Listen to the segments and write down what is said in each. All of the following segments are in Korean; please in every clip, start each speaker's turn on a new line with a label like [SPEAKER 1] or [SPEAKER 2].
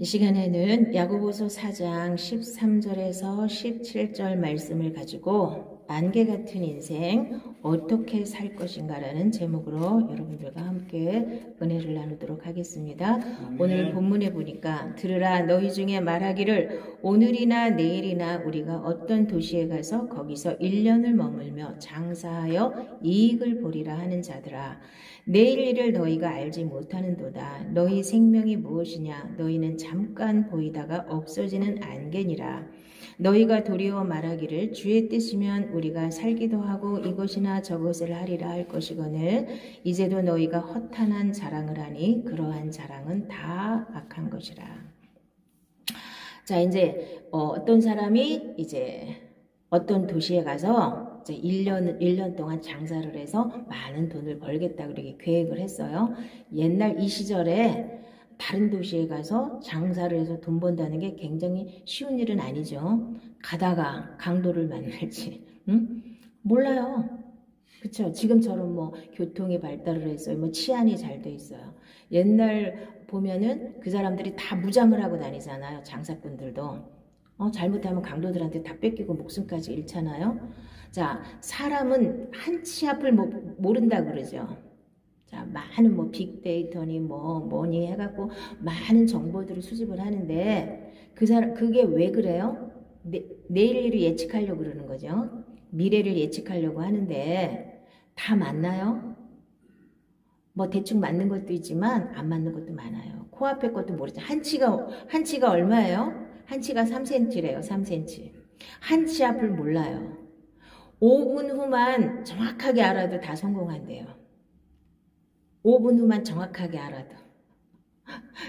[SPEAKER 1] 이 시간에는 야고보서 4장 13절에서 17절 말씀을 가지고 안개 같은 인생 어떻게 살 것인가라는 제목으로 여러분들과 함께 은혜를 나누도록 하겠습니다. 오늘 본문에 보니까 들으라 너희 중에 말하기를 오늘이나 내일이나 우리가 어떤 도시에 가서 거기서 1년을 머물며 장사하여 이익을 보리라 하는 자들아 내일 일을 너희가 알지 못하는도다. 너희 생명이 무엇이냐? 너희는 잠깐 보이다가 없어지는 안개니라. 너희가 도리어 말하기를 주의 뜻이면 우리가 살기도 하고 이것이나 저것을 하리라 할 것이거늘 이제도 너희가 허탄한 자랑을 하니 그러한 자랑은 다 악한 것이라. 자, 이제 어떤 사람이 이제 어떤 도시에 가서 이제 1년 동안 장사를 해서 많은 돈을 벌겠다 그렇게 계획을 했어요. 옛날 이 시절에 다른 도시에 가서 장사를 해서 돈 번다는 게 굉장히 쉬운 일은 아니죠. 가다가 강도를 만날지, 몰라요. 그쵸? 지금처럼 뭐 교통이 발달을 했어요. 뭐 치안이 잘 돼 있어요. 옛날 보면은 그 사람들이 다 무장을 하고 다니잖아요. 장사꾼들도. 잘못하면 강도들한테 다 뺏기고 목숨까지 잃잖아요. 자, 사람은 한 치 앞을 모른다 그러죠. 자, 많은 뭐 빅데이터니 뭐니 해갖고 많은 정보들을 수집을 하는데 그게 왜 그래요? 내일 일을 예측하려고 그러는 거죠. 미래를 예측하려고 하는데 다 맞나요? 뭐 대충 맞는 것도 있지만 안 맞는 것도 많아요. 코앞에 것도 모르죠. 한 치가 얼마예요? 한 치가 3cm래요. 3cm. 한 치 앞을 몰라요. 5분 후만 정확하게 알아도 다 성공한대요. 5분 후만 정확하게 알아도.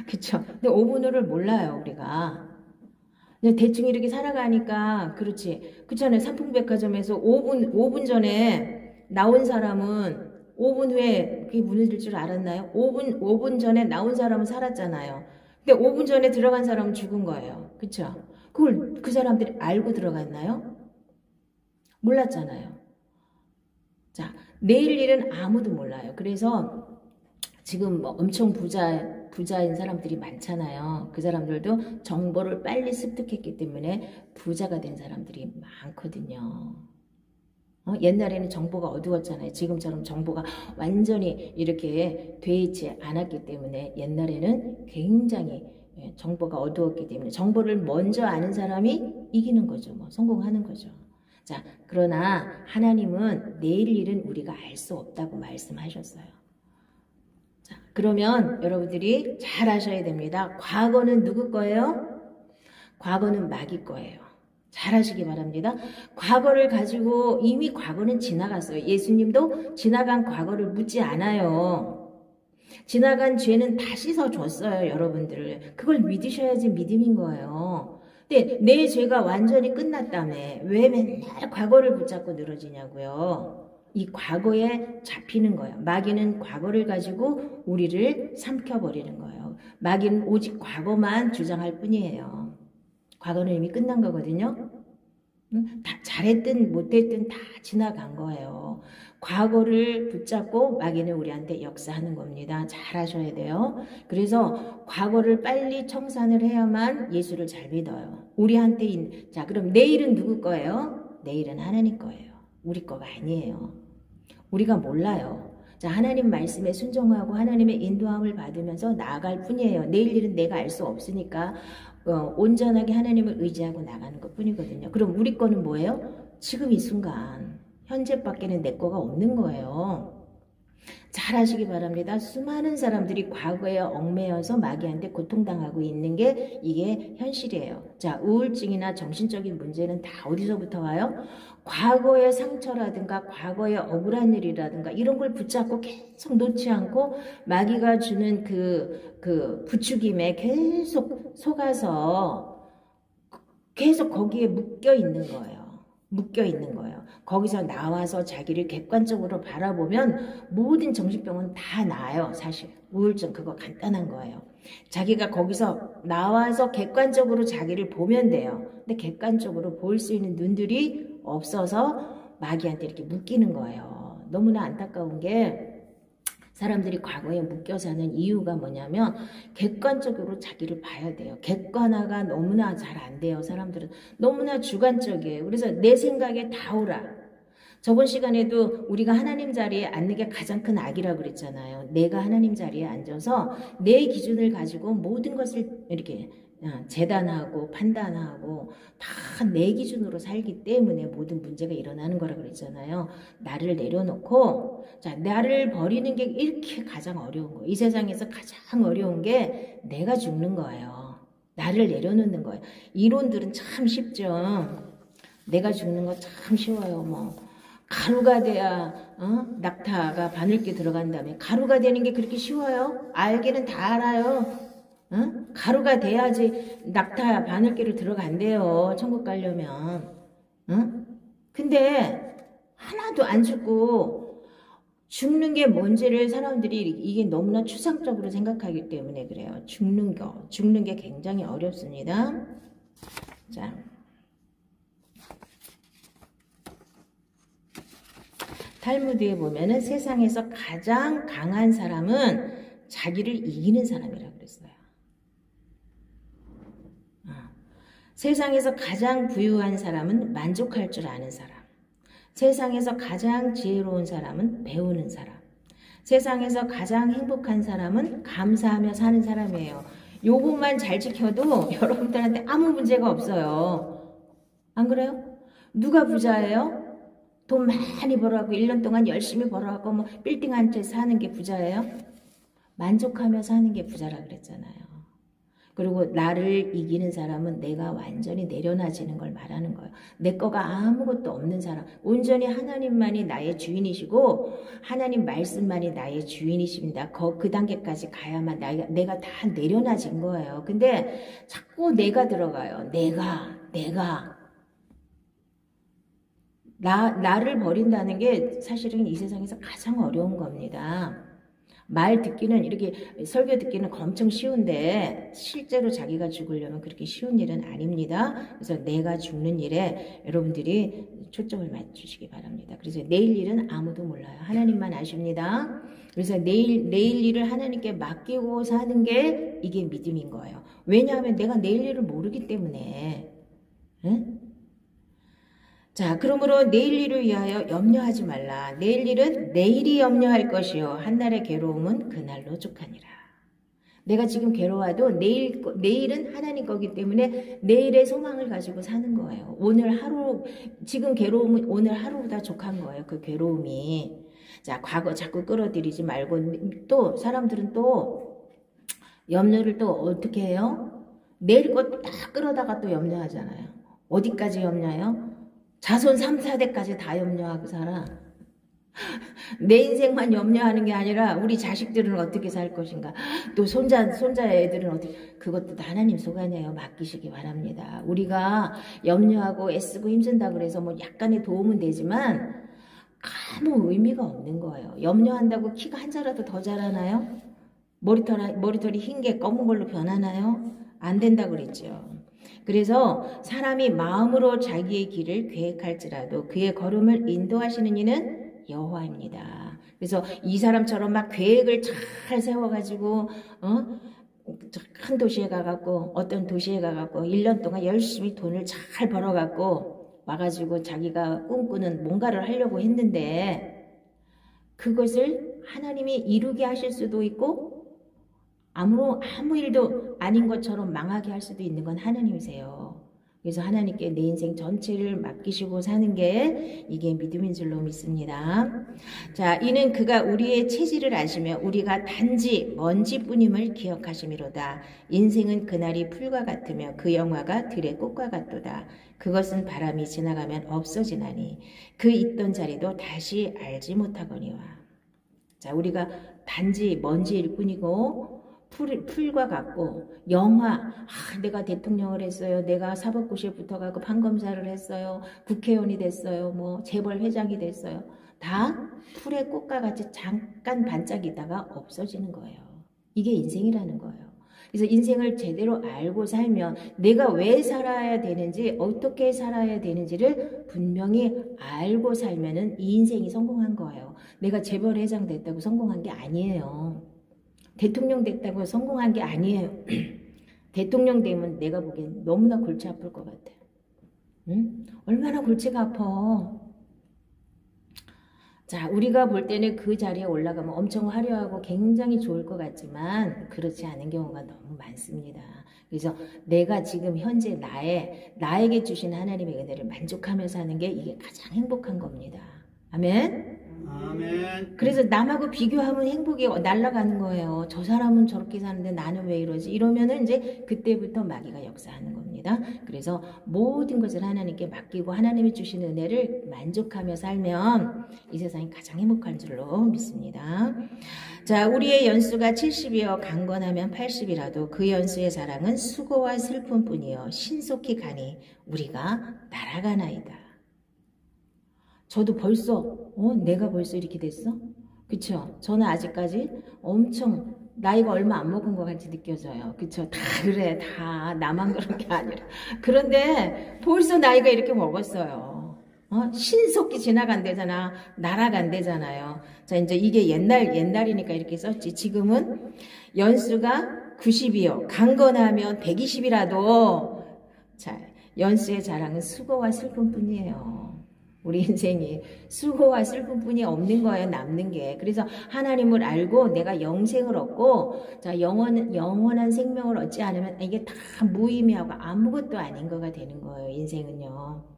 [SPEAKER 1] 그쵸? 근데 5분 후를 몰라요, 우리가. 그냥 대충 이렇게 살아가니까, 그렇지. 그렇잖아요. 삼풍백화점에서 5분 전에 나온 사람은 5분 후에 그게 무너질 줄 알았나요? 5분 전에 나온 사람은 살았잖아요. 근데 5분 전에 들어간 사람은 죽은 거예요. 그쵸? 그걸 그 사람들이 알고 들어갔나요? 몰랐잖아요. 자, 내일 일은 아무도 몰라요. 그래서 지금 뭐 엄청 부자인 사람들이 많잖아요. 그 사람들도 정보를 빨리 습득했기 때문에 부자가 된 사람들이 많거든요. 옛날에는 정보가 어두웠잖아요. 지금처럼 정보가 완전히 이렇게 돼 있지 않았기 때문에 옛날에는 굉장히 정보가 어두웠기 때문에 정보를 먼저 아는 사람이 이기는 거죠. 뭐 성공하는 거죠. 자, 그러나 하나님은 내일 일은 우리가 알 수 없다고 말씀하셨어요. 자, 그러면 여러분들이 잘 아셔야 됩니다. 과거는 누구 거예요? 과거는 마귀 거예요. 잘 하시기 바랍니다. 과거를 가지고 이미 과거는 지나갔어요. 예수님도 지나간 과거를 묻지 않아요. 지나간 죄는 다 씻어줬어요, 여러분들을. 그걸 믿으셔야지 믿음인 거예요. 근데 내 죄가 완전히 끝났다며 왜 맨날 과거를 붙잡고 늘어지냐고요. 이 과거에 잡히는 거예요. 마귀는 과거를 가지고 우리를 삼켜버리는 거예요. 마귀는 오직 과거만 주장할 뿐이에요. 과거는 이미 끝난 거거든요. 다 잘했든 못했든 다 지나간 거예요. 과거를 붙잡고 마귀는 우리한테 역사하는 겁니다. 잘 하셔야 돼요. 그래서 과거를 빨리 청산을 해야만 예수를 잘 믿어요. 우리한테 자, 그럼 내일은 누구 거예요? 내일은 하나님 거예요. 우리 거가 아니에요. 우리가 몰라요. 자, 하나님 말씀에 순종하고 하나님의 인도함을 받으면서 나아갈 뿐이에요. 내일 일은 내가 알 수 없으니까 온전하게 하나님을 의지하고 나가는 것 뿐이거든요. 그럼 우리 거는 뭐예요? 지금 이 순간 현재밖에는 내 거가 없는 거예요. 잘 하시기 바랍니다. 수많은 사람들이 과거에 얽매여서 마귀한테 고통당하고 있는 게 이게 현실이에요. 자, 우울증이나 정신적인 문제는 다 어디서부터 와요? 과거의 상처라든가 과거의 억울한 일이라든가 이런 걸 붙잡고 계속 놓지 않고 마귀가 주는 그 부추김에 계속 속아서 계속 거기에 묶여 있는 거예요. 묶여 있는 거예요. 거기서 나와서 자기를 객관적으로 바라보면 모든 정신병은 다 나아요. 사실 우울증 그거 간단한 거예요. 자기가 거기서 나와서 객관적으로 자기를 보면 돼요. 근데 객관적으로 볼 수 있는 눈들이 없어서 마귀한테 이렇게 묶이는 거예요. 너무나 안타까운 게 사람들이 과거에 묶여 사는 이유가 뭐냐면 객관적으로 자기를 봐야 돼요. 객관화가 너무나 잘 안 돼요. 사람들은 너무나 주관적이에요. 그래서 내 생각에 다 오라. 저번 시간에도 우리가 하나님 자리에 앉는 게 가장 큰 악이라고 그랬잖아요. 내가 하나님 자리에 앉아서 내 기준을 가지고 모든 것을 이렇게 재단하고 판단하고 다 내 기준으로 살기 때문에 모든 문제가 일어나는 거라 그랬잖아요. 나를 내려놓고 자, 나를 버리는 게 이렇게 가장 어려운 거예요. 이 세상에서 가장 어려운 게 내가 죽는 거예요. 나를 내려놓는 거예요. 이론들은 참 쉽죠. 내가 죽는 거 참 쉬워요. 뭐 가루가 돼야 낙타가 바늘귀 들어간다며. 가루가 되는 게 그렇게 쉬워요? 알기는 다 알아요. 가루가 돼야지 낙타 바늘귀를 들어간대요. 천국 가려면. 근데 하나도 안 죽고 죽는 게 뭔지를 사람들이 이게 너무나 추상적으로 생각하기 때문에 그래요. 죽는 게 굉장히 어렵습니다. 자. 탈무드에 보면은 세상에서 가장 강한 사람은 자기를 이기는 사람이라고 그랬어요. 세상에서 가장 부유한 사람은 만족할 줄 아는 사람. 세상에서 가장 지혜로운 사람은 배우는 사람. 세상에서 가장 행복한 사람은 감사하며 사는 사람이에요. 요것만 잘 지켜도 여러분들한테 아무 문제가 없어요. 안 그래요? 누가 부자예요? 돈 많이 벌어갖고 1년 동안 열심히 벌어갖고 뭐 빌딩 한 채 사는 게 부자예요? 만족하며 사는 게 부자라 그랬잖아요. 그리고 나를 이기는 사람은 내가 완전히 내려놔지는 걸 말하는 거예요. 내 거가 아무것도 없는 사람. 온전히 하나님만이 나의 주인이시고 하나님 말씀만이 나의 주인이십니다. 그 단계까지 가야만 내가 다 내려놔진 거예요. 근데 자꾸 내가 들어가요. 내가 나를 버린다는 게 사실은 이 세상에서 가장 어려운 겁니다. 말 듣기는 이렇게 설교 듣기는 엄청 쉬운데 실제로 자기가 죽으려면 그렇게 쉬운 일은 아닙니다. 그래서 내가 죽는 일에 여러분들이 초점을 맞추시기 바랍니다. 그래서 내일 일은 아무도 몰라요. 하나님만 아십니다. 그래서 내일 일을 하나님께 맡기고 사는 게 이게 믿음인 거예요. 왜냐하면 내가 내일 일을 모르기 때문에. 응? 자, 그러므로 내일 일을 위하여 염려하지 말라. 내일 일은 내일이 염려할 것이요 한날의 괴로움은 그날로 족하니라. 내가 지금 괴로워도 내일은 하나님 거기 때문에 내일의 소망을 가지고 사는 거예요. 오늘 하루, 지금 괴로움은 오늘 하루보다 족한 거예요. 그 괴로움이. 자, 과거 자꾸 끌어들이지 말고 또 사람들은 또 염려를 또 어떻게 해요? 내일 것 딱 끌어다가 또 염려하잖아요. 어디까지 염려해요? 자손 3, 4대까지 다 염려하고 살아. 내 인생만 염려하는 게 아니라 우리 자식들은 어떻게 살 것인가. 또 손자 애들은 어떻게. 그것도 다 하나님 소관이에요. 맡기시기 바랍니다. 우리가 염려하고 애쓰고 힘쓴다 그래서 뭐 약간의 도움은 되지만 아무 의미가 없는 거예요. 염려한다고 키가 한 자라도 더 자라나요? 머리털이 흰 게 검은 걸로 변하나요? 안 된다고 그랬죠. 그래서 사람이 마음으로 자기의 길을 계획할지라도 그의 걸음을 인도하시는 이는 여호와입니다. 그래서 이 사람처럼 막 계획을 잘 세워가지고 큰 도시에 가갖고 어떤 도시에 가갖고 1년 동안 열심히 돈을 잘 벌어갖고 와가지고 자기가 꿈꾸는 뭔가를 하려고 했는데 그것을 하나님이 이루게 하실 수도 있고 아무 일도 아닌 것처럼 망하게 할 수도 있는 건 하나님이세요. 그래서 하나님께 내 인생 전체를 맡기시고 사는 게 이게 믿음인 줄로 믿습니다. 자, 이는 그가 우리의 체질을 아시며 우리가 단지 먼지뿐임을 기억하심이로다. 인생은 그날이 풀과 같으며 그 영화가 들의 꽃과 같도다. 그것은 바람이 지나가면 없어지나니 그 있던 자리도 다시 알지 못하거니와. 자, 우리가 단지 먼지일 뿐이고 풀과 같고 영화 내가 대통령을 했어요. 내가 사법고시에 붙어가고 판검사를 했어요. 국회의원이 됐어요. 뭐 재벌 회장이 됐어요. 다 풀의 꽃과 같이 잠깐 반짝이다가 없어지는 거예요. 이게 인생이라는 거예요. 그래서 인생을 제대로 알고 살면 내가 왜 살아야 되는지, 어떻게 살아야 되는지를 분명히 알고 살면은 이 인생이 성공한 거예요. 내가 재벌회장 됐다고 성공한 게 아니에요. 대통령 됐다고 성공한 게 아니에요. 대통령 되면 내가 보기엔 너무나 골치 아플 것 같아요. 응? 얼마나 골치가 아파. 자, 우리가 볼 때는 그 자리에 올라가면 엄청 화려하고 굉장히 좋을 것 같지만 그렇지 않은 경우가 너무 많습니다. 그래서 내가 지금 현재 나에게 주신 하나님의 은혜를 만족하며 사는 게 이게 가장 행복한 겁니다. 아멘?
[SPEAKER 2] 아멘.
[SPEAKER 1] 그래서 남하고 비교하면 행복이 날아가는 거예요. 저 사람은 저렇게 사는데 나는 왜 이러지? 이러면은 이제 그때부터 마귀가 역사하는 겁니다. 그래서 모든 것을 하나님께 맡기고 하나님이 주신 은혜를 만족하며 살면 이 세상이 가장 행복한 줄로 믿습니다. 자, 우리의 연수가 70이여 강건하면 80이라도 그 연수의 자랑은 수고와 슬픔뿐이여 신속히 가니 우리가 날아가나이다. 저도 벌써 내가 벌써 이렇게 됐어? 그쵸? 저는 아직까지 엄청 나이가 얼마 안 먹은 것 같이 느껴져요. 그쵸? 다 그래. 다 나만 그런 게 아니라. 그런데 벌써 나이가 이렇게 먹었어요. 신속히 지나간대잖아. 날아간대잖아요. 자, 이제 이게 옛날이니까 이렇게 썼지. 지금은 연수가 90이요. 강건하면 120이라도 자, 연수의 자랑은 수고와 슬픔뿐이에요. 우리 인생이 수고와 슬픔뿐이 없는 거예요. 남는 게. 그래서 하나님을 알고 내가 영생을 얻고 자 영원한 생명을 얻지 않으면 이게 다 무의미하고 아무것도 아닌 거가 되는 거예요. 인생은요.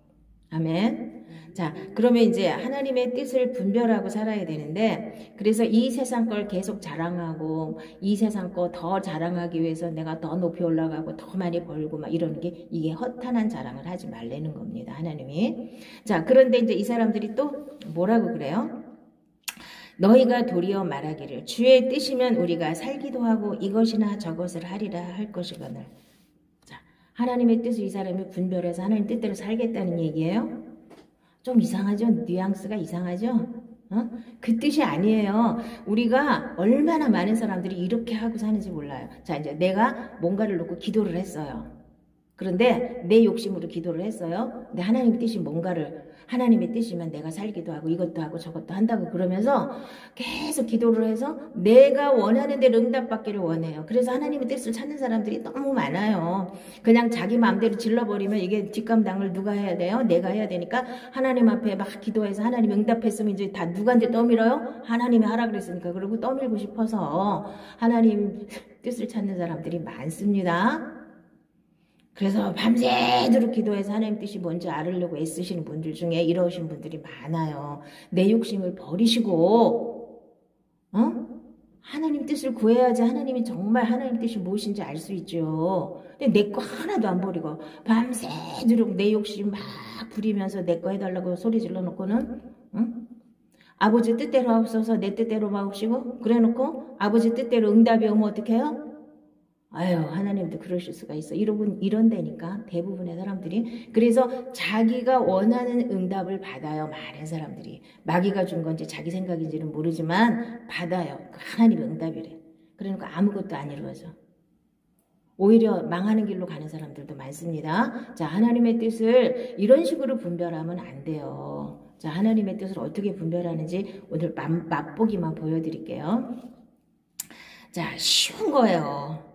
[SPEAKER 1] 아멘. 자, 그러면 이제 하나님의 뜻을 분별하고 살아야 되는데 그래서 이 세상 걸 계속 자랑하고 이 세상 거 더 자랑하기 위해서 내가 더 높이 올라가고 더 많이 벌고 막 이런 게 이게 허탄한 자랑을 하지 말라는 겁니다. 하나님이. 자, 그런데 이제 이 사람들이 또 뭐라고 그래요? 너희가 도리어 말하기를 주의 뜻이면 우리가 살기도 하고 이것이나 저것을 하리라 할 것이거늘. 하나님의 뜻을 이 사람이 분별해서 하나님 뜻대로 살겠다는 얘기예요? 좀 이상하죠? 뉘앙스가 이상하죠? 그 뜻이 아니에요. 우리가 얼마나 많은 사람들이 이렇게 하고 사는지 몰라요. 자, 이제 내가 뭔가를 놓고 기도를 했어요. 그런데 내 욕심으로 기도를 했어요. 근데 하나님의 뜻이 하나님의 뜻이면 내가 살기도 하고 이것도 하고 저것도 한다고 그러면서 계속 기도를 해서 내가 원하는 대로 응답받기를 원해요. 그래서 하나님의 뜻을 찾는 사람들이 너무 많아요. 그냥 자기 마음대로 질러버리면 이게 뒷감당을 누가 해야 돼요? 내가 해야 되니까 하나님 앞에 막 기도해서 하나님 응답했으면 이제 다 누구한테 떠밀어요? 하나님이 하라 그랬으니까. 그리고 떠밀고 싶어서 하나님 뜻을 찾는 사람들이 많습니다. 그래서 밤새도록 기도해서 하나님 뜻이 뭔지 알으려고 애쓰시는 분들 중에 이러신 분들이 많아요. 내 욕심을 버리시고 하나님 뜻을 구해야지 하나님이 정말 하나님 뜻이 무엇인지 알 수 있죠. 근데 내 거 하나도 안 버리고 밤새도록 내 욕심 막 부리면서 내 거 해달라고 소리 질러놓고는 아버지 뜻대로 하옵소서 내 뜻대로 마옵시고 그래놓고 아버지 뜻대로 응답이 오면 어떻게 해요? 아유, 하나님도 그러실 수가 있어. 이런다니까 대부분의 사람들이. 그래서 자기가 원하는 응답을 받아요. 많은 사람들이. 마귀가 준 건지 자기 생각인지는 모르지만 받아요. 하나님의 응답이래. 그러니까 아무것도 안 이루어져. 오히려 망하는 길로 가는 사람들도 많습니다. 자, 하나님의 뜻을 이런 식으로 분별하면 안 돼요. 자, 하나님의 뜻을 어떻게 분별하는지 오늘 맛보기만 보여드릴게요. 자, 쉬운 거예요.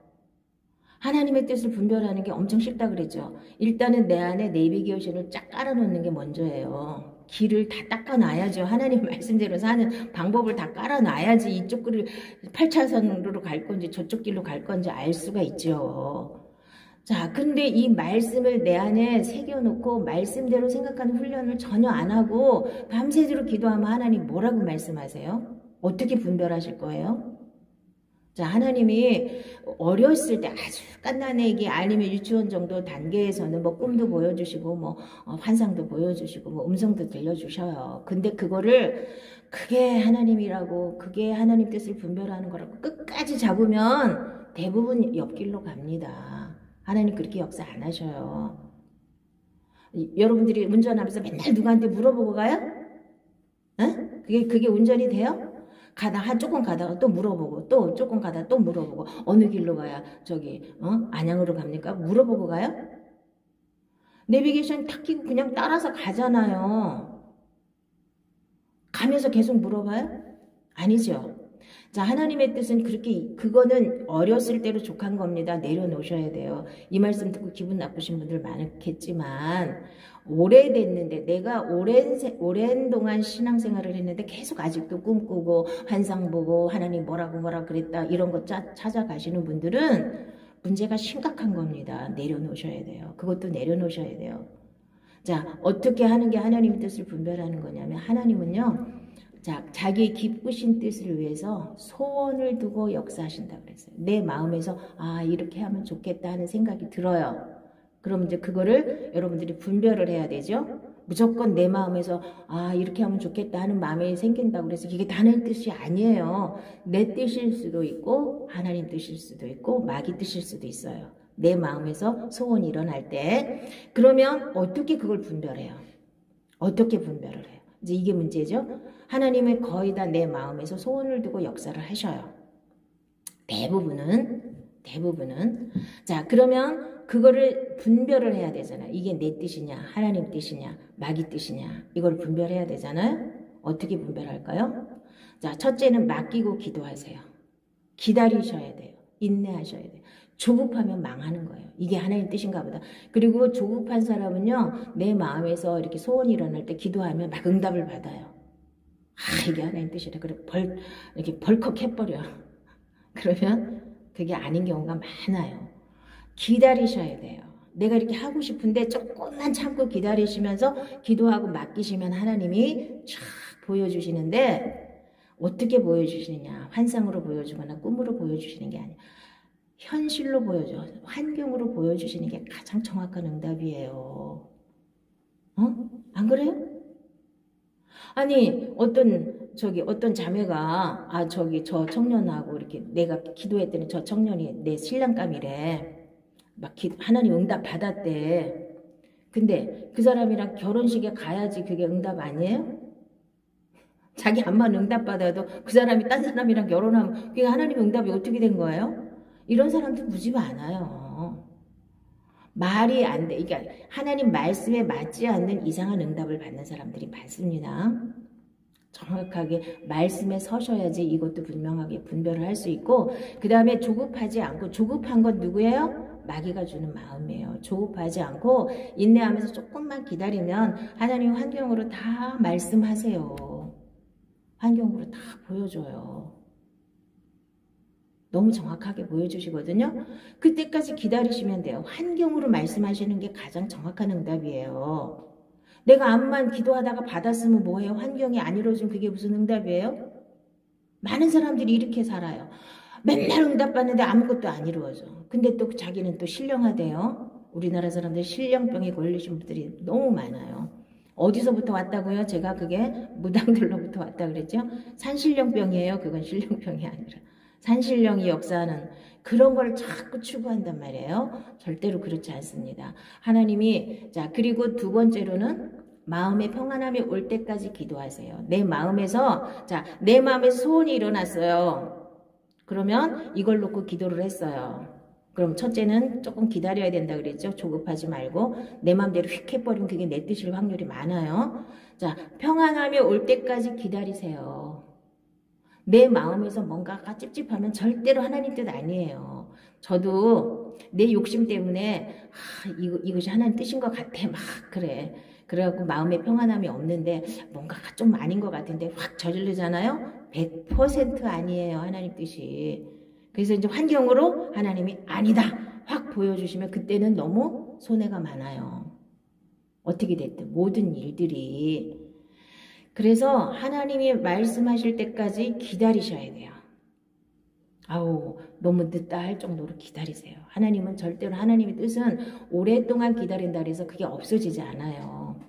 [SPEAKER 1] 하나님의 뜻을 분별하는 게 엄청 쉽다 그랬죠. 일단은 내 안에 내비게이션을 쫙 깔아놓는 게 먼저예요. 길을 다 닦아놔야죠. 하나님 말씀대로 사는 방법을 다 깔아놔야지 이쪽 길을 8차선으로 갈 건지 저쪽 길로 갈 건지 알 수가 있죠. 자, 근데 이 말씀을 내 안에 새겨놓고 말씀대로 생각하는 훈련을 전혀 안 하고 밤새도록 기도하면 하나님 뭐라고 말씀하세요? 어떻게 분별하실 거예요? 자, 하나님이 어렸을 때 아주 갓난 애기 아니면 유치원 정도 단계에서는 뭐 꿈도 보여주시고 뭐 환상도 보여주시고 뭐 음성도 들려주셔요. 근데 그거를 그게 하나님이라고 그게 하나님 뜻을 분별하는 거라고 끝까지 잡으면 대부분 옆길로 갑니다. 하나님 그렇게 역사 안 하셔요. 여러분들이 운전하면서 맨날 누구한테 물어보고 가요? 그게 운전이 돼요? 조금 가다가 또 물어보고, 또 조금 가다가 또 물어보고, 어느 길로 가야 안양으로 갑니까? 물어보고 가요? 내비게이션 탁 끼고 그냥 따라서 가잖아요. 가면서 계속 물어봐요? 아니죠. 자, 하나님의 뜻은 그거는 어렸을 때로 족한 겁니다. 내려놓으셔야 돼요. 이 말씀 듣고 기분 나쁘신 분들 많겠지만, 오래됐는데, 내가 오랜 동안 신앙생활을 했는데, 계속 아직도 꿈꾸고, 환상 보고, 하나님 뭐라고 그랬다, 이런 거 찾아가시는 분들은 문제가 심각한 겁니다. 내려놓으셔야 돼요. 그것도 내려놓으셔야 돼요. 자, 어떻게 하는 게 하나님의 뜻을 분별하는 거냐면, 하나님은요, 자, 자기의 기쁘신 뜻을 위해서 소원을 두고 역사하신다고 그랬어요. 내 마음에서 이렇게 하면 좋겠다 하는 생각이 들어요. 그럼 이제 그거를 여러분들이 분별을 해야 되죠. 무조건 내 마음에서 이렇게 하면 좋겠다 하는 마음이 생긴다고 그래서 이게 하나님 뜻이 아니에요. 내 뜻일 수도 있고 하나님 뜻일 수도 있고 마귀 뜻일 수도 있어요. 내 마음에서 소원이 일어날 때 그러면 어떻게 그걸 분별해요? 어떻게 분별을 해요? 이제 이게 문제죠. 하나님은 거의 다 내 마음에서 소원을 두고 역사를 하셔요. 대부분은. 자, 그러면 그거를 분별을 해야 되잖아요. 이게 내 뜻이냐, 하나님 뜻이냐, 마귀 뜻이냐. 이걸 분별해야 되잖아요. 어떻게 분별할까요? 자, 첫째는 맡기고 기도하세요. 기다리셔야 돼요. 인내하셔야 돼요. 조급하면 망하는 거예요. 이게 하나님 뜻인가 보다. 그리고 조급한 사람은요, 내 마음에서 이렇게 소원이 일어날 때 기도하면 막 응답을 받아요. 이게 하나님 뜻이래. 그래, 이렇게 벌컥 해버려. 그러면 그게 아닌 경우가 많아요. 기다리셔야 돼요. 내가 이렇게 하고 싶은데 조금만 참고 기다리시면서 기도하고 맡기시면 하나님이 쫙 보여주시는데 어떻게 보여주시느냐. 환상으로 보여주거나 꿈으로 보여주시는 게 아니에요. 현실로 보여줘. 환경으로 보여주시는 게 가장 정확한 응답이에요. 안 그래요? 아니, 어떤 자매가, 저 청년하고 이렇게 내가 기도했더니 저 청년이 내 신랑감이래. 하나님 응답 받았대. 근데 그 사람이랑 결혼식에 가야지 그게 응답 아니에요? 자기 암만 응답 받아도 그 사람이 딴 사람이랑 결혼하면 그게 하나님 응답이 어떻게 된 거예요? 이런 사람들 무지 많아요. 말이 안 돼. 그러니까 하나님 말씀에 맞지 않는 이상한 응답을 받는 사람들이 많습니다. 정확하게 말씀에 서셔야지 이것도 분명하게 분별을 할 수 있고 그 다음에 조급하지 않고 조급한 건 누구예요? 마귀가 주는 마음이에요. 조급하지 않고 인내하면서 조금만 기다리면 하나님 환경으로 다 말씀하세요. 환경으로 다 보여줘요. 너무 정확하게 보여주시거든요. 그때까지 기다리시면 돼요. 환경으로 말씀하시는 게 가장 정확한 응답이에요. 내가 암만 기도하다가 받았으면 뭐해요? 환경이 안 이루어지면 그게 무슨 응답이에요? 많은 사람들이 이렇게 살아요. 맨날 응답받는데 아무것도 안 이루어져. 근데 또 자기는 또 신령하대요. 우리나라 사람들 신령병에 걸리신 분들이 너무 많아요. 어디서부터 왔다고요? 제가 그게 무당들로부터 왔다 그랬죠? 산신령병이에요. 그건 신령병이 아니라. 산신령이 역사하는 그런 걸 자꾸 추구한단 말이에요. 절대로 그렇지 않습니다. 하나님이 자 그리고 두 번째로는 마음의 평안함이 올 때까지 기도하세요. 내 마음에서 소원이 일어났어요. 그러면 이걸 놓고 기도를 했어요. 그럼 첫째는 조금 기다려야 된다 그랬죠. 조급하지 말고 내 마음대로 휙 해버리면 그게 내 뜻일 확률이 많아요. 자 평안함이 올 때까지 기다리세요. 내 마음에서 뭔가가 찝찝하면 절대로 하나님 뜻 아니에요. 저도 내 욕심 때문에 이것이 하나님 뜻인 것 같아. 막 그래. 그래갖고 마음에 평안함이 없는데 뭔가가 좀 아닌 것 같은데 확 저지르잖아요. 100% 아니에요. 하나님 뜻이. 그래서 이제 환경으로 하나님이 아니다. 확 보여주시면 그때는 너무 손해가 많아요. 어떻게 됐든 모든 일들이. 그래서 하나님이 말씀하실 때까지 기다리셔야 돼요. 너무 늦다 할 정도로 기다리세요. 하나님은 절대로 하나님의 뜻은 오랫동안 기다린다 해서 그게 없어지지 않아요.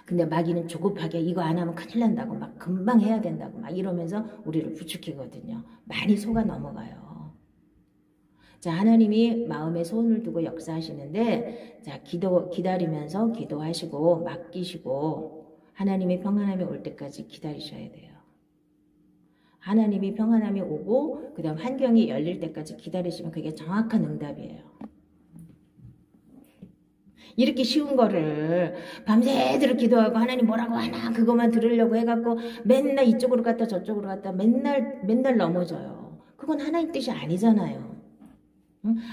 [SPEAKER 1] 근데 마귀는 조급하게 이거 안 하면 큰일 난다고 막 금방 해야 된다고 막 이러면서 우리를 부추기거든요. 많이 속아 넘어가요. 자, 하나님이 마음에 소원을 두고 역사하시는데 자, 기다리면서 기도하시고 맡기시고 하나님의 평안함이 올 때까지 기다리셔야 돼요. 하나님이 평안함이 오고 그 다음 환경이 열릴 때까지 기다리시면 그게 정확한 응답이에요. 이렇게 쉬운 거를 밤새도록 기도하고 하나님 뭐라고 하나 그것만 들으려고 해갖고 맨날 이쪽으로 갔다 저쪽으로 갔다 맨날 넘어져요. 그건 하나님 뜻이 아니잖아요.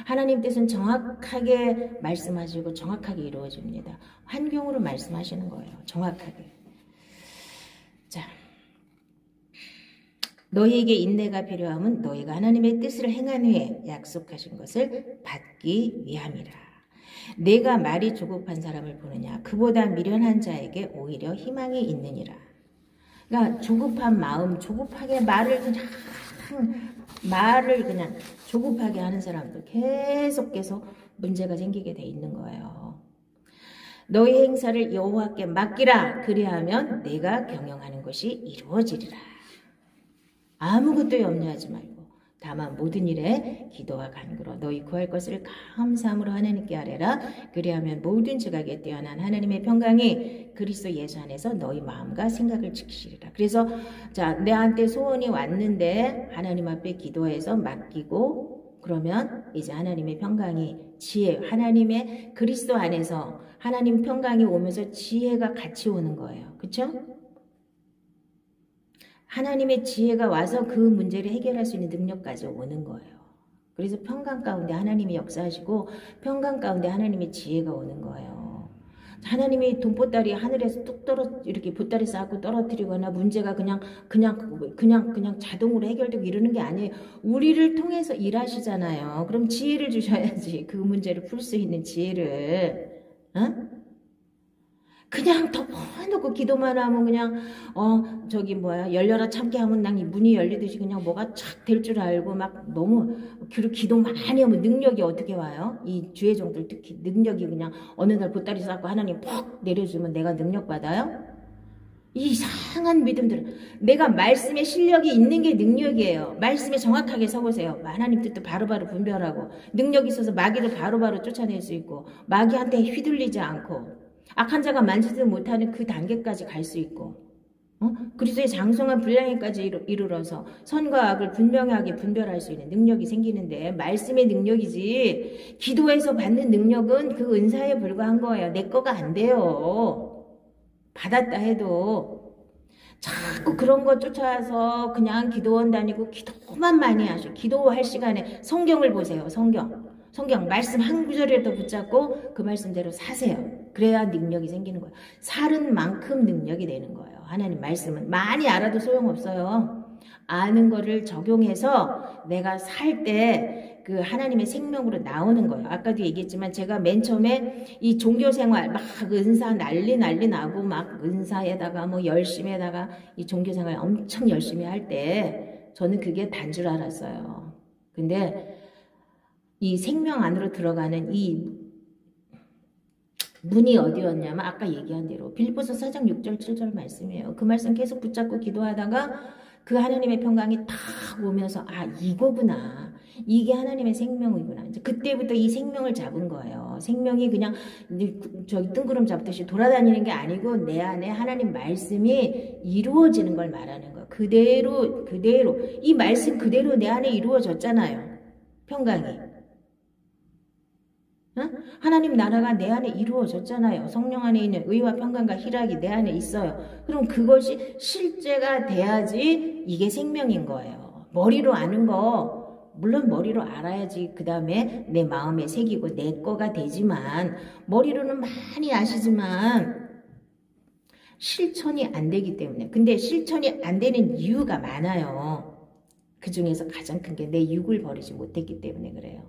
[SPEAKER 1] 하나님 뜻은 정확하게 말씀하시고 정확하게 이루어집니다. 환경으로 말씀하시는 거예요. 정확하게. 자, 너희에게 인내가 필요함은 너희가 하나님의 뜻을 행한 후에 약속하신 것을 받기 위함이라. 내가 말이 조급한 사람을 보느냐 그보다 미련한 자에게 오히려 희망이 있느니라. 그러니까 조급한 마음, 조급하게 말을 그냥 조급하게 하는 사람들 계속 문제가 생기게 돼 있는 거예요. 너희 행사를 여호와께 맡기라. 그리하면 내가 경영하는 것이 이루어지리라. 아무것도 염려하지 말고 다만 모든 일에 기도와 간구로 너희 구할 것을 감사함으로 하나님께 아뢰라. 그리하면 모든 지각에 뛰어난 하나님의 평강이 그리스도 예수 안에서 너희 마음과 생각을 지키시리라. 그래서 자, 내한테 소원이 왔는데 하나님 앞에 기도해서 맡기고 그러면 이제 하나님의 평강이 지혜, 하나님의 그리스도 안에서 하나님 평강이 오면서 지혜가 같이 오는 거예요. 그렇죠? 하나님의 지혜가 와서 그 문제를 해결할 수 있는 능력까지 오는 거예요. 그래서 평강 가운데 하나님이 역사하시고 평강 가운데 하나님의 지혜가 오는 거예요. 하나님이 돈보따리 하늘에서 뚝 이렇게 보따리 쌓고 떨어뜨리거나 문제가 그냥 자동으로 해결되고 이러는 게 아니에요. 우리를 통해서 일하시잖아요. 그럼 지혜를 주셔야지. 그 문제를 풀 수 있는 지혜를. 그냥 덮어놓고 기도만 하면 그냥 열려라 참게 하면 난 문이 열리듯이 그냥 뭐가 착 될 줄 알고 막 너무 기도 많이 하면 능력이 어떻게 와요? 이 주의 종들 특히 능력이 그냥 어느 날 보따리 쌓고 하나님 퍽 내려주면 내가 능력 받아요? 이 이상한 믿음들은 내가 말씀에 실력이 있는 게 능력이에요. 말씀에 정확하게 서보세요. 하나님 뜻도 바로바로 분별하고 능력이 있어서 마귀를 바로바로 쫓아낼 수 있고 마귀한테 휘둘리지 않고 악한 자가 만지지 못하는 그 단계까지 갈 수 있고 그리스도의 장성한 분량에까지 이르러서 선과 악을 분명하게 분별할 수 있는 능력이 생기는데 말씀의 능력이지 기도에서 받는 능력은 그 은사에 불과한 거예요. 내 거가 안 돼요. 받았다 해도 자꾸 그런 거 쫓아서 그냥 기도원 다니고 기도만 많이 하셔. 기도할 시간에 성경을 보세요. 성경 말씀 한 구절이라도 붙잡고 그 말씀대로 사세요. 그래야 능력이 생기는 거예요. 살은 만큼 능력이 되는 거예요. 하나님 말씀은 많이 알아도 소용없어요. 아는 거를 적용해서 내가 살 때 그 하나님의 생명으로 나오는 거예요. 아까도 얘기했지만 제가 맨 처음에 이 종교생활 막 은사 난리 나고 막 은사에다가 뭐 열심에다가 이 종교생활 엄청 열심히 할 때 저는 그게 단 줄 알았어요. 근데 이 생명 안으로 들어가는 이 문이 어디였냐면 아까 얘기한 대로 빌립보서 4장 6절 7절 말씀이에요. 그 말씀 계속 붙잡고 기도하다가 그 하나님의 평강이 탁 오면서 아 이거구나. 이게 하나님의 생명이구나. 이제 그때부터 이 생명을 잡은 거예요. 생명이 그냥 저기 뜬구름 잡듯이 돌아다니는 게 아니고 내 안에 하나님 말씀이 이루어지는 걸 말하는 거예요. 그대로 이 말씀 그대로 내 안에 이루어졌잖아요. 평강이. 하나님 나라가 내 안에 이루어졌잖아요. 성령 안에 있는 의와 평강과 희락이 내 안에 있어요. 그럼 그것이 실제가 돼야지 이게 생명인 거예요. 머리로 아는 거 물론 머리로 알아야지 그 다음에 내 마음에 새기고 내 거가 되지만 머리로는 많이 아시지만 실천이 안 되기 때문에 근데 실천이 안 되는 이유가 많아요. 그 중에서 가장 큰 게 내 육을 버리지 못했기 때문에 그래요.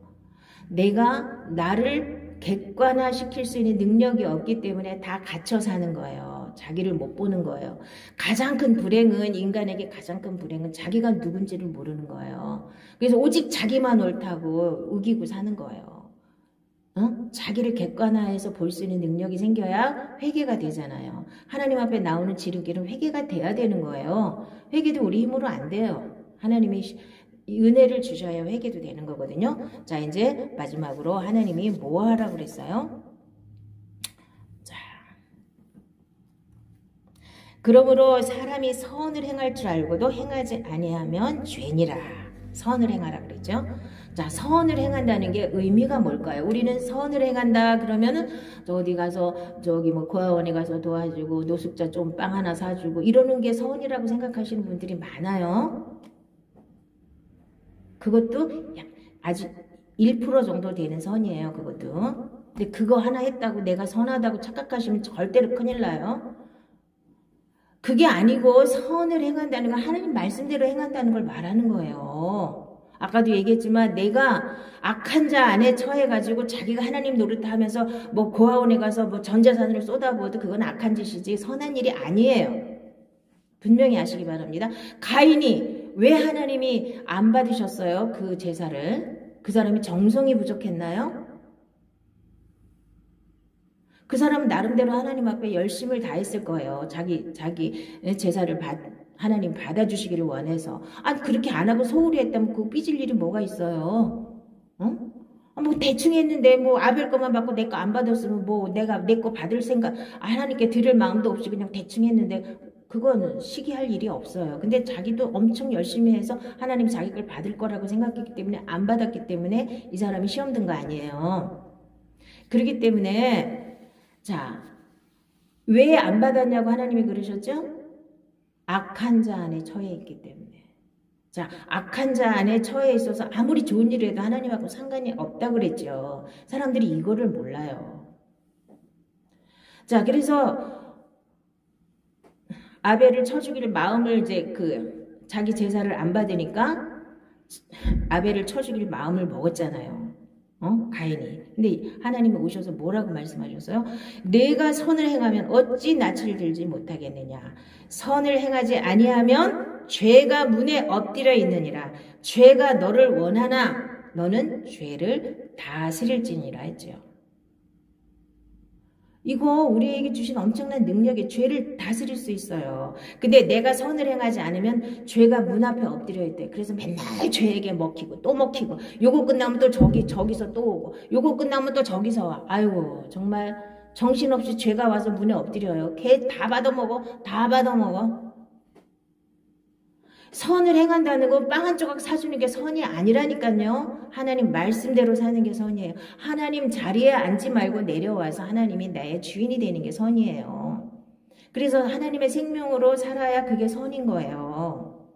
[SPEAKER 1] 내가 나를 객관화시킬 수 있는 능력이 없기 때문에 다 갇혀 사는 거예요. 자기를 못 보는 거예요. 가장 큰 불행은 인간에게 가장 큰 불행은 자기가 누군지를 모르는 거예요. 그래서 오직 자기만 옳다고 우기고 사는 거예요. 자기를 객관화해서 볼 수 있는 능력이 생겨야 회개가 되잖아요. 하나님 앞에 나오는 지름길은 회개가 돼야 되는 거예요. 회개도 우리 힘으로 안 돼요. 하나님이 은혜를 주셔야 회개도 되는 거거든요. 자, 이제 마지막으로 하나님이 뭐 하라고 그랬어요? 자, 그러므로 사람이 선을 행할 줄 알고도 행하지 아니하면 죄니라. 선을 행하라 그랬죠. 자, 선을 행한다는 게 의미가 뭘까요? 우리는 선을 행한다 그러면은 어디 가서 저기 뭐 고아원에 가서 도와주고 노숙자 좀 빵 하나 사주고 이러는 게 선이라고 생각하시는 분들이 많아요. 그것도 아주 1% 정도 되는 선이에요. 그것도. 근데 그거 하나 했다고 내가 선하다고 착각하시면 절대로 큰일 나요. 그게 아니고 선을 행한다는 건 하나님 말씀대로 행한다는 걸 말하는 거예요. 아까도 얘기했지만 내가 악한 자 안에 처해가지고 자기가 하나님 노릇하면서 뭐 고아원에 가서 뭐 전 재산을 쏟아부어도 그건 악한 짓이지 선한 일이 아니에요. 분명히 아시기 바랍니다. 가인이 왜 하나님이 안 받으셨어요? 그 제사를. 그 사람이 정성이 부족했나요? 그 사람은 나름대로 하나님 앞에 열심을 다했을 거예요. 자기 제사를 하나님 받아주시기를 원해서. 아니 그렇게 안 하고 소홀히 했다면 그거 삐질 일이 뭐가 있어요? 어? 뭐 대충 했는데 뭐 아벨 거만 받고 내 거 안 받았으면 뭐 내가 내 거 받을 생각 하나님께 드릴 마음도 없이 그냥 대충 했는데 그거는 시기할 일이 없어요. 근데 자기도 엄청 열심히 해서 하나님 자기 걸 받을 거라고 생각했기 때문에 안 받았기 때문에 이 사람이 시험 든 거 아니에요. 그렇기 때문에 자, 왜 안 받았냐고 하나님이 그러셨죠? 악한 자 안에 처해 있기 때문에. 자, 악한 자 안에 처해 있어서 아무리 좋은 일을 해도 하나님하고 상관이 없다고 그랬죠. 사람들이 이거를 몰라요. 자, 그래서 아벨을 쳐주기를 마음을 이제 자기 제사를 안 받으니까 아벨을 쳐주기를 마음을 먹었잖아요. 가인이. 근데 하나님이 오셔서 뭐라고 말씀하셨어요? 내가 선을 행하면 어찌 낯을 들지 못하겠느냐. 선을 행하지 아니하면 죄가 문에 엎드려 있느니라. 죄가 너를 원하나 너는 죄를 다스릴지니라 했죠. 이거 우리에게 주신 엄청난 능력이 죄를 다스릴 수 있어요. 근데 내가 선을 행하지 않으면 죄가 문 앞에 엎드려 있대. 그래서 맨날 죄에게 먹히고 또 먹히고 요거 끝나면 또 저기서 또 오고 요거 끝나면 또 저기서 와. 아이고 정말 정신없이 죄가 와서 문에 엎드려요. 걔 다 받아먹어. 다 받아먹어. 선을 행한다는 건 빵 한 조각 사주는 게 선이 아니라니까요. 하나님 말씀대로 사는 게 선이에요. 하나님 자리에 앉지 말고 내려와서 하나님이 나의 주인이 되는 게 선이에요. 그래서 하나님의 생명으로 살아야 그게 선인 거예요.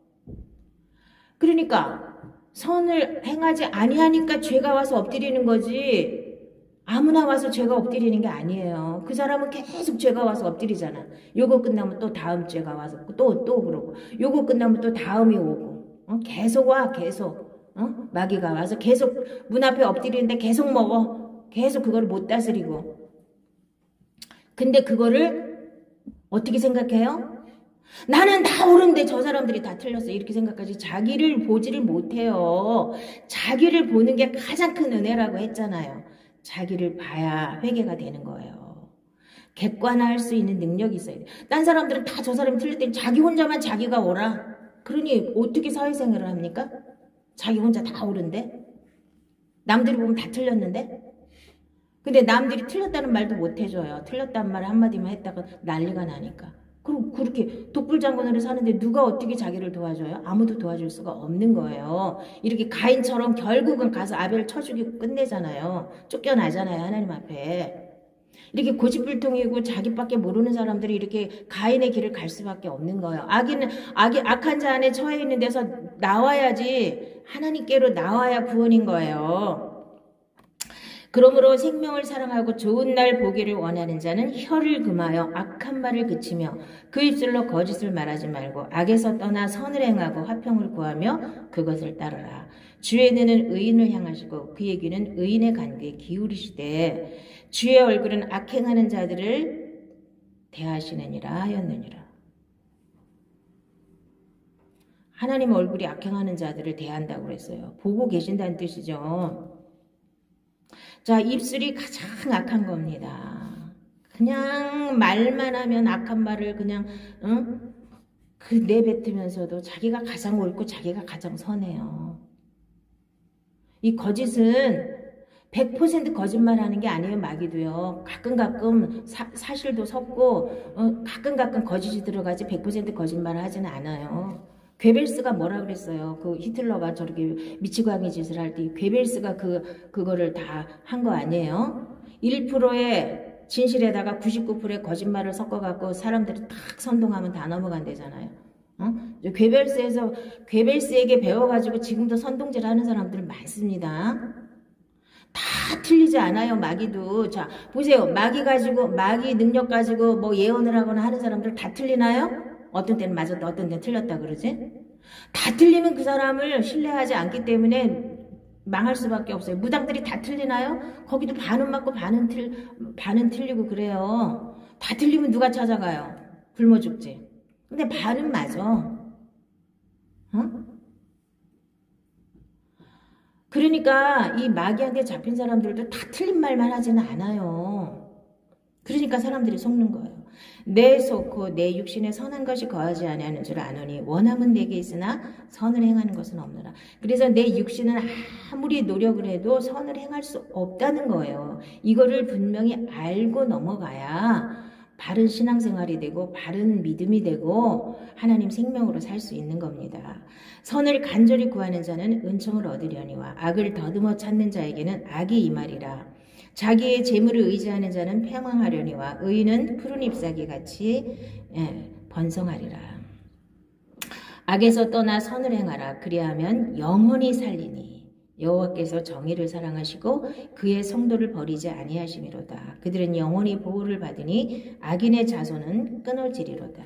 [SPEAKER 1] 그러니까 선을 행하지 아니하니까 죄가 와서 엎드리는 거지 아무나 와서 죄가 엎드리는 게 아니에요. 그 사람은 계속 죄가 와서 엎드리잖아. 요거 끝나면 또 다음 죄가 와서 또 그러고 요거 끝나면 또 다음이 오고 계속 와 계속 마귀가 와서 계속 문 앞에 엎드리는데 계속 먹어. 계속 그거를 못 다스리고. 근데 그거를 어떻게 생각해요? 나는 다 옳은데 저 사람들이 다 틀렸어. 이렇게 생각하지 자기를 보지를 못해요. 자기를 보는 게 가장 큰 은혜라고 했잖아요. 자기를 봐야 회개가 되는 거예요. 객관화할 수 있는 능력이 있어야 돼. 딴 사람들은 다 저 사람이 틀릴 때 자기 혼자만 자기가 옳아. 그러니 어떻게 사회생활을 합니까? 자기 혼자 다 옳은데? 남들이 보면 다 틀렸는데? 근데 남들이 틀렸다는 말도 못 해줘요. 틀렸다는 말 한마디만 했다가 난리가 나니까. 그럼 그렇게 독불장군으로 사는데 누가 어떻게 자기를 도와줘요? 아무도 도와줄 수가 없는 거예요. 이렇게 가인처럼 결국은 가서 아벨 쳐죽이고 끝내잖아요. 쫓겨나잖아요. 하나님 앞에. 이렇게 고집불통이고 자기밖에 모르는 사람들이 이렇게 가인의 길을 갈 수밖에 없는 거예요. 악한 자 안에 처해 있는 데서 나와야지 하나님께로 나와야 구원인 거예요. 그러므로 생명을 사랑하고 좋은 날 보기를 원하는 자는 혀를 금하여 악한 말을 그치며 그 입술로 거짓을 말하지 말고 악에서 떠나 선을 행하고 화평을 구하며 그것을 따르라. 주의 눈은 의인을 향하시고 그의 귀는 의인의 간구에 기울이시되 주의 얼굴은 악행하는 자들을 대하시느니라 하였느니라. 하나님 얼굴이 악행하는 자들을 대한다고 그랬어요. 보고 계신다는 뜻이죠. 자, 입술이 가장 악한 겁니다. 그냥 말만 하면 악한 말을 그냥 내뱉으면서도 자기가 가장 옳고 자기가 가장 선해요. 이 거짓은 100% 거짓말하는 게 아니에요. 마귀도요. 가끔 사실도 섞고 가끔 거짓이 들어가지 100% 거짓말을 하지는 않아요. 괴벨스가 뭐라 그랬어요? 그 히틀러가 저렇게 미치광이 짓을 할 때 괴벨스가 그거를 다 한 거 아니에요? 1%의 진실에다가 99%의 거짓말을 섞어갖고 사람들이 탁 선동하면 다 넘어간대잖아요. 괴벨스에게 배워가지고 지금도 선동질 하는 사람들 많습니다. 다 틀리지 않아요. 마귀도. 자, 보세요. 마귀 능력 가지고 뭐 예언을 하거나 하는 사람들 다 틀리나요? 어떤 때는 맞았다, 어떤 때는 틀렸다 그러지? 다 틀리면 그 사람을 신뢰하지 않기 때문에 망할 수밖에 없어요. 무당들이 다 틀리나요? 거기도 반은 맞고 반은 틀리고 그래요. 다 틀리면 누가 찾아가요? 굶어 죽지. 근데 반은 맞아. 어? 그러니까 이 마귀한테 잡힌 사람들도 다 틀린 말만 하지는 않아요. 그러니까 사람들이 속는 거예요. 내 속고 내 육신에 선한 것이 거하지 아니하는 줄 아노니 원함은 내게 있으나 선을 행하는 것은 없노라. 그래서 내 육신은 아무리 노력을 해도 선을 행할 수 없다는 거예요. 이거를 분명히 알고 넘어가야 바른 신앙생활이 되고 바른 믿음이 되고 하나님 생명으로 살 수 있는 겁니다. 선을 간절히 구하는 자는 은총을 얻으려니와 악을 더듬어 찾는 자에게는 악이 임하리라. 자기의 재물을 의지하는 자는 패망하려니와 의인은 푸른 잎사귀 같이 번성하리라. 악에서 떠나 선을 행하라. 그리하면 영원히 살리니 여호와께서 정의를 사랑하시고 그의 성도를 버리지 아니하심이로다. 그들은 영원히 보호를 받으니 악인의 자손은 끊어지리로다.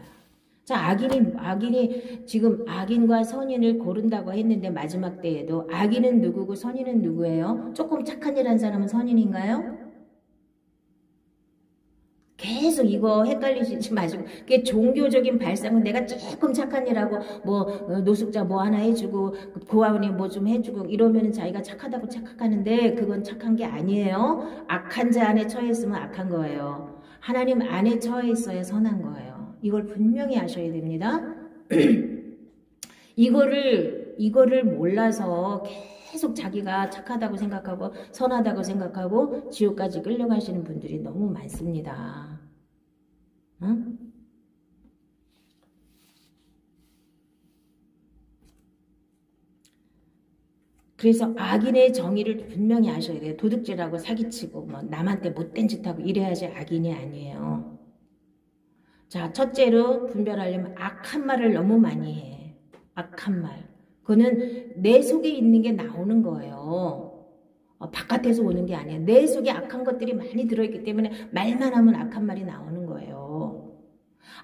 [SPEAKER 1] 자, 악인이 지금 악인과 선인을 고른다고 했는데 마지막 때에도 악인은 누구고 선인은 누구예요? 조금 착한 일 한 사람은 선인인가요? 계속 이거 헷갈리시지 마시고, 그게 종교적인 발상은 내가 조금 착한 일하고 노숙자 뭐 하나 해주고 고아원에 뭐 좀 해주고 이러면 자기가 착하다고 착각하는데 그건 착한 게 아니에요. 악한 자 안에 처해 있으면 악한 거예요. 하나님 안에 처해 있어야 선한 거예요. 이걸 분명히 아셔야 됩니다. 이거를 몰라서 계속 자기가 착하다고 생각하고 선하다고 생각하고 지옥까지 끌려가시는 분들이 너무 많습니다. 응? 그래서 악인의 정의를 분명히 아셔야 돼요. 도둑질하고 사기치고 남한테 못된 짓하고 이래야지 악인이 아니에요. 자, 첫째로 분별하려면 악한 말을 너무 많이 해. 악한 말. 그거는 내 속에 있는 게 나오는 거예요. 바깥에서 오는 게 아니에요. 내 속에 악한 것들이 많이 들어있기 때문에 말만 하면 악한 말이 나오는 거예요.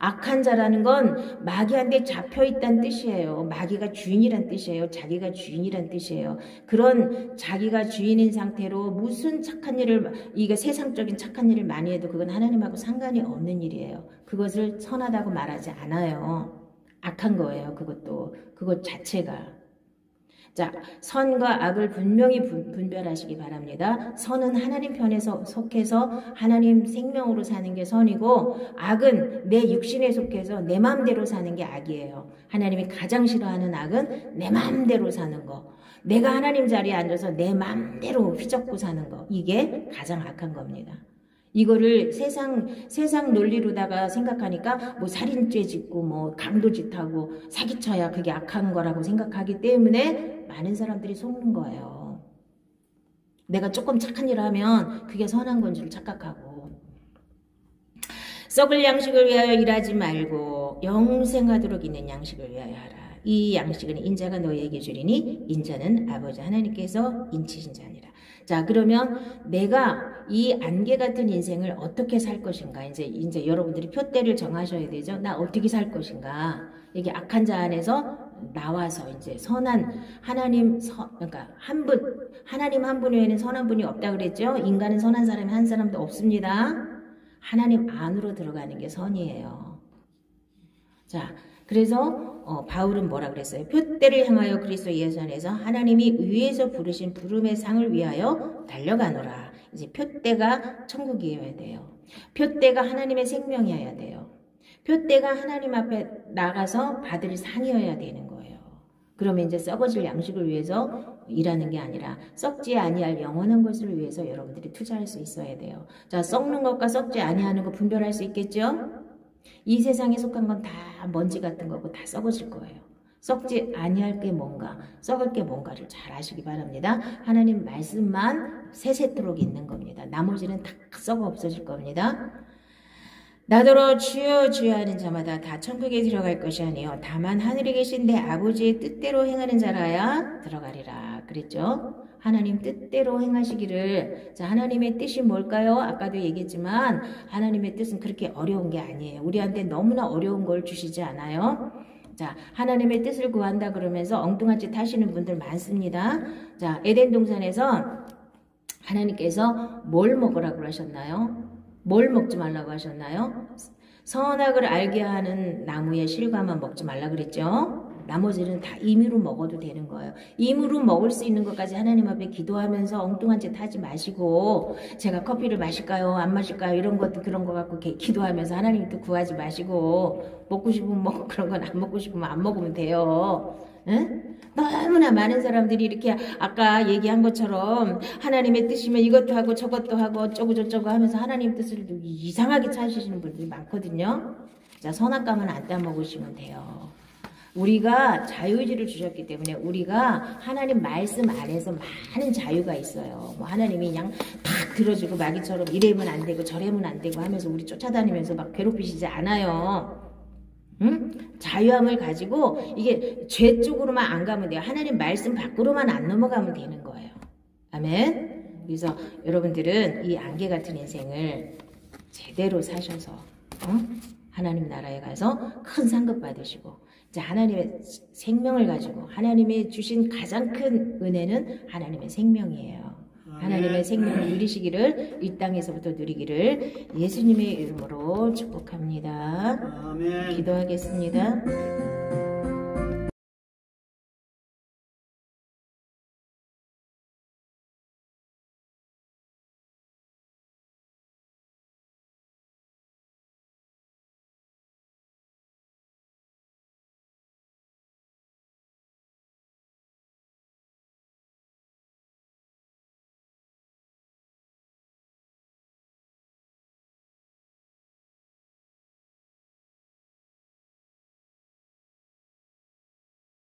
[SPEAKER 1] 악한 자라는 건 마귀한테 잡혀있다는 뜻이에요. 마귀가 주인이란 뜻이에요. 자기가 주인이란 뜻이에요. 그런 자기가 주인인 상태로 무슨 착한 일을, 이게 세상적인 착한 일을 많이 해도 그건 하나님하고 상관이 없는 일이에요. 그것을 선하다고 말하지 않아요. 악한 거예요. 그것 자체가. 자, 선과 악을 분명히 분별하시기 바랍니다. 선은 하나님 편에서 속해서 하나님 생명으로 사는 게 선이고, 악은 내 육신에 속해서 내 마음대로 사는 게 악이에요. 하나님이 가장 싫어하는 악은 내 마음대로 사는 거. 내가 하나님 자리에 앉아서 내 마음대로 휘젓고 사는 거. 이게 가장 악한 겁니다. 이거를 세상 논리로다가 생각하니까 살인죄 짓고 강도짓하고 사기쳐야 그게 악한 거라고 생각하기 때문에 많은 사람들이 속는 거예요. 내가 조금 착한 일을 하면 그게 선한 건 줄 착각하고. 썩을 양식을 위하여 일하지 말고 영생하도록 있는 양식을 위하여 하라. 이 양식은 인자가 너희에게 주리니 인자는 아버지 하나님께서 인치신 자니라. 자, 그러면 내가 이 안개 같은 인생을 어떻게 살 것인가? 이제 여러분들이 표대를 정하셔야 되죠. 나 어떻게 살 것인가? 이게 악한 자 안에서 나와서 이제 선한 그러니까 하나님 한 분 외에는 선한 분이 없다 그랬죠. 인간은 선한 사람이 한 사람도 없습니다. 하나님 안으로 들어가는 게 선이에요. 자, 그래서 바울은 뭐라 그랬어요? 표대를 향하여 그리스도 예수 안에서 하나님이 위에서 부르신 부름의 상을 위하여 달려가노라. 이제 표대가 천국이어야 돼요. 표대가 하나님의 생명이어야 돼요. 표대가 하나님 앞에 나가서 받을 상이어야 되는 거예요. 그러면 이제 썩어질 양식을 위해서 일하는 게 아니라 썩지 아니할 영원한 것을 위해서 여러분들이 투자할 수 있어야 돼요. 자, 썩는 것과 썩지 아니하는 거 분별할 수 있겠죠? 이 세상에 속한 건 다 먼지 같은 거고 다 썩어질 거예요. 썩지 아니할 게 뭔가, 썩을 게 뭔가를 잘 아시기 바랍니다. 하나님 말씀만 세세토록 있는 겁니다. 나머지는 다 썩어 없어질 겁니다. 나더러 주여 주여 하는 자마다 다 천국에 들어갈 것이 아니요 다만 하늘에 계신 내 아버지의 뜻대로 행하는 자라야 들어가리라 그랬죠. 하나님 뜻대로 행하시기를. 자, 하나님의 뜻이 뭘까요? 아까도 얘기했지만 하나님의 뜻은 그렇게 어려운 게 아니에요. 우리한테 너무나 어려운 걸 주시지 않아요. 자, 하나님의 뜻을 구한다 그러면서 엉뚱한 짓 하시는 분들 많습니다. 자, 에덴 동산에서 하나님께서 뭘 먹으라고 하셨나요? 뭘 먹지 말라고 하셨나요? 선악을 알게 하는 나무의 실과만 먹지 말라 그랬죠? 나머지는 다 임의로 먹어도 되는 거예요. 임의로 먹을 수 있는 것까지 하나님 앞에 기도하면서 엉뚱한 짓 하지 마시고, 제가 커피를 마실까요? 안 마실까요? 이런 것도 그런 거 갖고 기도하면서 하나님도 구하지 마시고, 먹고 싶으면 먹고 그런 건 안 먹고 싶으면 안 먹으면 돼요. 응? 너무나 많은 사람들이 이렇게 아까 얘기한 것처럼 하나님의 뜻이면 이것도 하고 저것도 하고 어쩌고 저쩌고 하면서 하나님 뜻을 이상하게 찾으시는 분들이 많거든요. 자, 선악과만 안 따먹으시면 돼요. 우리가 자유의지를 주셨기 때문에 우리가 하나님 말씀 안에서 많은 자유가 있어요. 뭐 하나님이 그냥 탁 들어주고 마귀처럼 이래면 안 되고 저래면 안 되고 하면서 우리 쫓아다니면서 막 괴롭히시지 않아요. 응? 자유함을 가지고 이게 죄 쪽으로만 안 가면 돼요. 하나님 말씀 밖으로만 안 넘어가면 되는 거예요. 아멘. 그래서 여러분들은 이 안개 같은 인생을 제대로 사셔서 하나님 나라에 가서 큰 상급 받으시고 이제 하나님의 생명을 가지고 하나님의 주신 가장 큰 은혜는 하나님의 생명이에요. 하나님의 생명을 누리시기를 이 땅에서부터 누리기를 예수님의 이름으로 축복합니다.
[SPEAKER 2] 아멘.
[SPEAKER 1] 기도하겠습니다.